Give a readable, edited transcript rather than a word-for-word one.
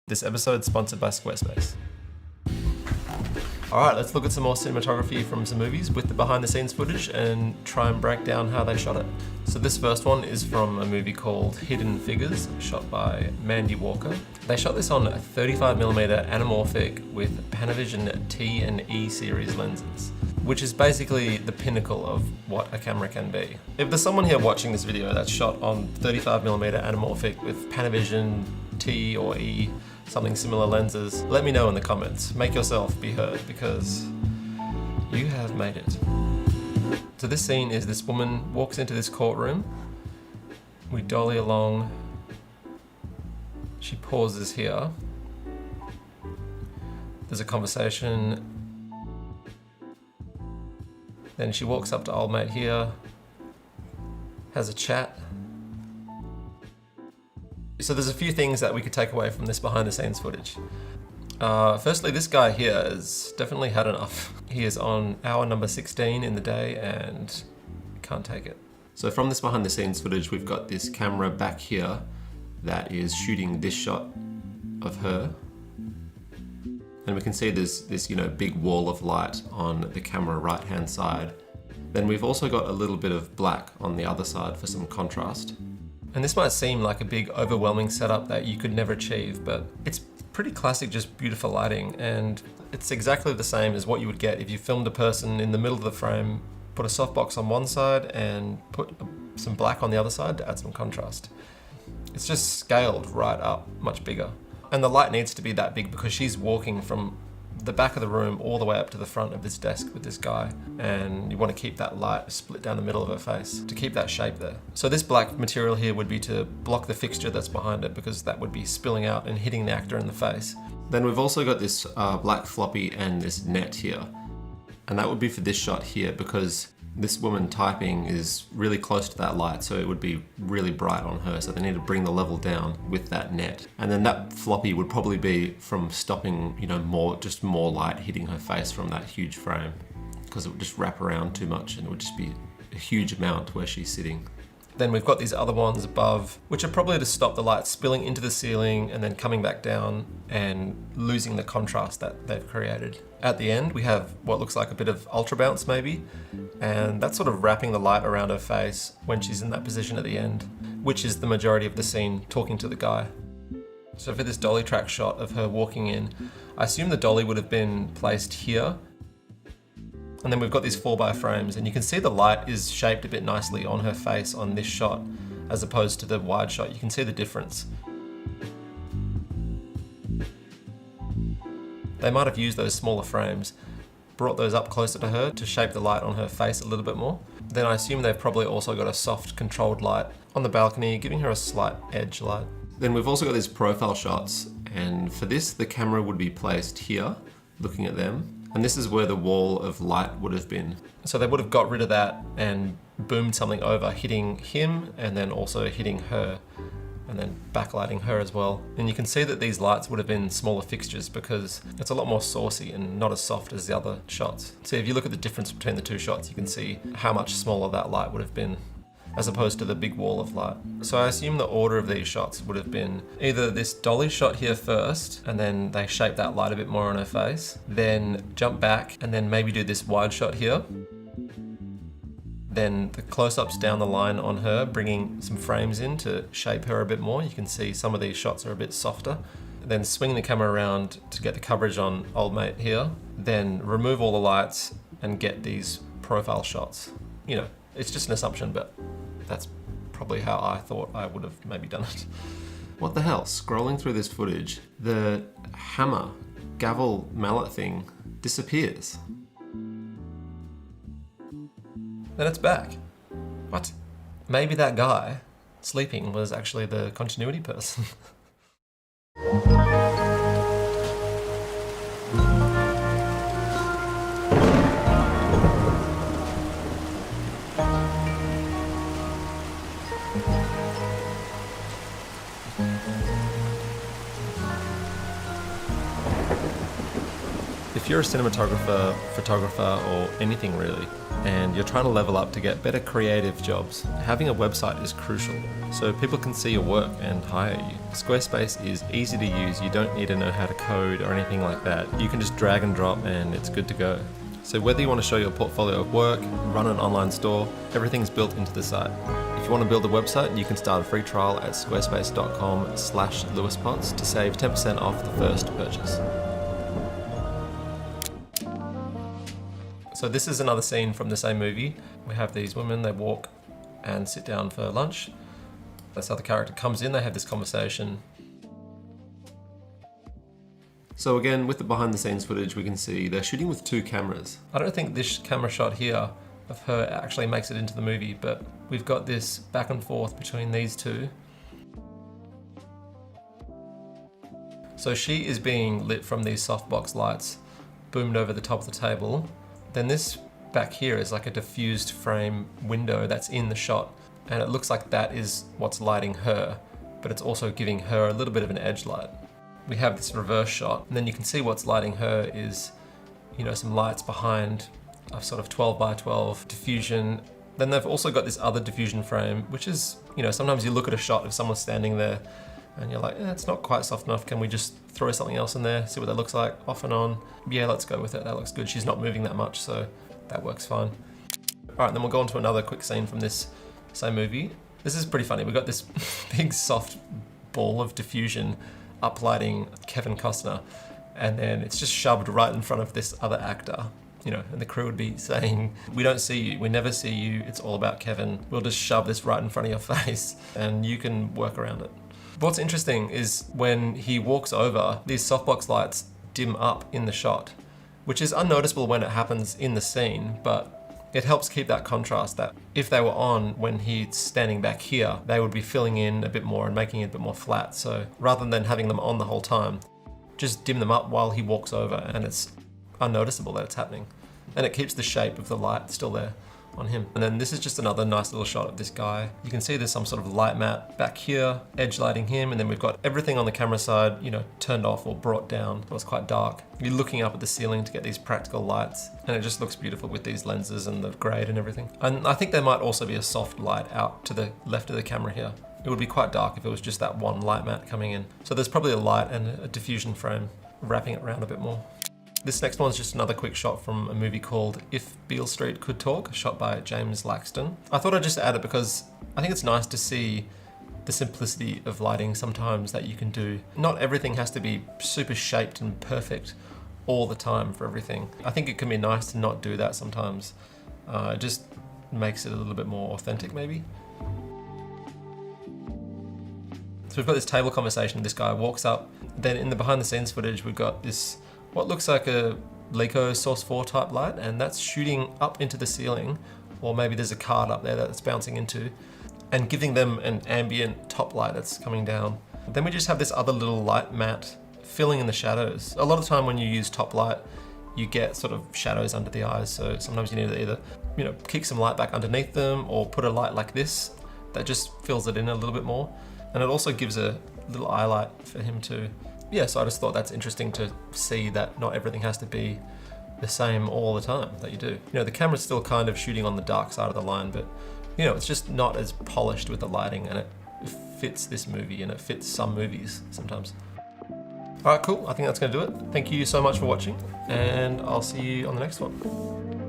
This episode is sponsored by Squarespace. Alright, let's look at some more cinematography from some movies with the behind the scenes footage and try and break down how they shot it. So this first one is from a movie called Hidden Figures, shot by Mandy Walker. They shot this on a 35mm anamorphic with Panavision T and E series lenses, which is basically the pinnacle of what a camera can be. If there's someone here watching this video that's shot on 35mm anamorphic with Panavision T or E, something similar lenses, let me know in the comments. Make yourself be heard because you have made it. So this scene is this woman walks into this courtroom. We dolly along. She pauses here. There's a conversation. Then she walks up to old mate here, has a chat. So there's a few things that we could take away from this behind the scenes footage. Firstly, this guy here has definitely had enough. He is on hour number 16 in the day and can't take it. So from this behind the scenes footage, we've got this camera back here that is shooting this shot of her. And we can see there's this, big wall of light on the camera right hand side. Then we've also got a little bit of black on the other side for some contrast. And this might seem like a big overwhelming setup that you could never achieve, but it's pretty classic, just beautiful lighting. And it's exactly the same as what you would get if you filmed a person in the middle of the frame, put a softbox on one side and put some black on the other side to add some contrast. It's just scaled right up, much bigger. And the light needs to be that big because she's walking from the back of the room all the way up to the front of this desk with this guy, and you want to keep that light split down the middle of her face to keep that shape there. So this black material here would be to block the fixture that's behind it because that would be spilling out and hitting the actor in the face. Then we've also got this black floppy and this net here, and that would be for this shot here because this woman typing is really close to that light, so it would be really bright on her, so they need to bring the level down with that net. And then that floppy would probably be from stopping, more light hitting her face from that huge frame, because it would just wrap around too much and it would just be a huge amount where she's sitting. Then we've got these other ones above, which are probably to stop the light spilling into the ceiling and then coming back down and losing the contrast that they've created. At the end, we have what looks like a bit of ultra bounce maybe, and that's sort of wrapping the light around her face when she's in that position at the end, which is the majority of the scene talking to the guy. So for this dolly track shot of her walking in, I assume the dolly would have been placed here. And then we've got these 4x frames, and you can see the light is shaped a bit nicely on her face on this shot as opposed to the wide shot. You can see the difference. They might have used those smaller frames, brought those up closer to her to shape the light on her face a little bit more. Then I assume they've probably also got a soft controlled light on the balcony, giving her a slight edge light. Then we've also got these profile shots, and for this the camera would be placed here, looking at them. And this is where the wall of light would have been. So they would have got rid of that and boomed something over, hitting him and then also hitting her and then backlighting her as well. And you can see that these lights would have been smaller fixtures because it's a lot more saucy and not as soft as the other shots. So if you look at the difference between the two shots, you can see how much smaller that light would have been as opposed to the big wall of light. So I assume the order of these shots would have been either this dolly shot here first, and then they shape that light a bit more on her face, then jump back, and then maybe do this wide shot here. Then the close-ups down the line on her, bringing some frames in to shape her a bit more. You can see some of these shots are a bit softer. Then swing the camera around to get the coverage on old mate here. Then remove all the lights and get these profile shots. It's just an assumption, but that's probably how I thought I would have maybe done it. What the hell? Scrolling through this footage, the hammer, gavel, mallet thing disappears. Then it's back. What? Maybe that guy sleeping was actually the continuity person. if you're a cinematographer, photographer, or anything really, and you're trying to level up to get better creative jobs, having a website is crucial so people can see your work and hire you. Squarespace is easy to use. You don't need to know how to code or anything like that. You can just drag and drop and it's good to go. So whether you want to show your portfolio of work, run an online store, everything's built into the site. If you want to build a website, you can start a free trial at squarespace.com/LewisPotts to save 10% off the first purchase. So this is another scene from the same movie. We have these women, they walk and sit down for lunch. That's how the character comes in, they have this conversation. So again, with the behind the scenes footage, we can see they're shooting with 2 cameras. I don't think this camera shot here of her actually makes it into the movie, but we've got this back and forth between these 2. So she is being lit from these softbox lights, boomed over the top of the table. Then this back here is like a diffused frame window that's in the shot, and it looks like that is what's lighting her, but it's also giving her a little bit of an edge light. We have this reverse shot, and then you can see what's lighting her is, you know, some lights behind a sort of 12 by 12 diffusion. Then they've also got this other diffusion frame, which is, you know, sometimes you look at a shot of someone standing there and you're like, it's not quite soft enough. Can we just throw something else in there, see what that looks like, off and on? Yeah, let's go with it. That looks good. She's not moving that much, so that works fine. All right, then we'll go on to another quick scene from this same movie. This is pretty funny. We've got this big soft ball of diffusion uplighting Kevin Costner, and then it's just shoved right in front of this other actor. You know, and the crew would be saying, we don't see you, we never see you, it's all about Kevin. We'll just shove this right in front of your face and you can work around it. What's interesting is when he walks over, these softbox lights dim up in the shot, which is unnoticeable when it happens in the scene, but it helps keep that contrast that if they were on when he's standing back here, they would be filling in a bit more and making it a bit more flat. So rather than having them on the whole time, just dim them up while he walks over and it's unnoticeable that it's happening. And it keeps the shape of the light still there on him. And then this is just another nice little shot of this guy. You can see there's some sort of light mat back here, edge lighting him, and then we've got everything on the camera side, you know, turned off or brought down. So it's quite dark. You're looking up at the ceiling to get these practical lights, and it just looks beautiful with these lenses and the grade and everything. And I think there might also be a soft light out to the left of the camera here. It would be quite dark if it was just that one light mat coming in. So there's probably a light and a diffusion frame wrapping it around a bit more. This next one's just another quick shot from a movie called If Beale Street Could Talk, shot by James Laxton. I thought I'd just add it because I think it's nice to see the simplicity of lighting sometimes that you can do. Not everything has to be super shaped and perfect all the time for everything. I think it can be nice to not do that sometimes. It just makes it a little bit more authentic maybe. So we've got this table conversation, this guy walks up, then in the behind the scenes footage we've got this what looks like a Leica Source 4 type light, and that's shooting up into the ceiling, or maybe there's a card up there that it's bouncing into, and giving them an ambient top light that's coming down. Then we just have this other little light mat filling in the shadows. A lot of the time when you use top light, you get sort of shadows under the eyes, so sometimes you need to either, you know, kick some light back underneath them or put a light like this that just fills it in a little bit more. And it also gives a little eye light for him too. Yeah, so I just thought that's interesting to see that not everything has to be the same all the time that you do. You know, the camera's still kind of shooting on the dark side of the line, but you know, it's just not as polished with the lighting, and it fits this movie and it fits some movies sometimes. All right, cool. I think that's gonna do it. Thank you so much for watching, and I'll see you on the next one.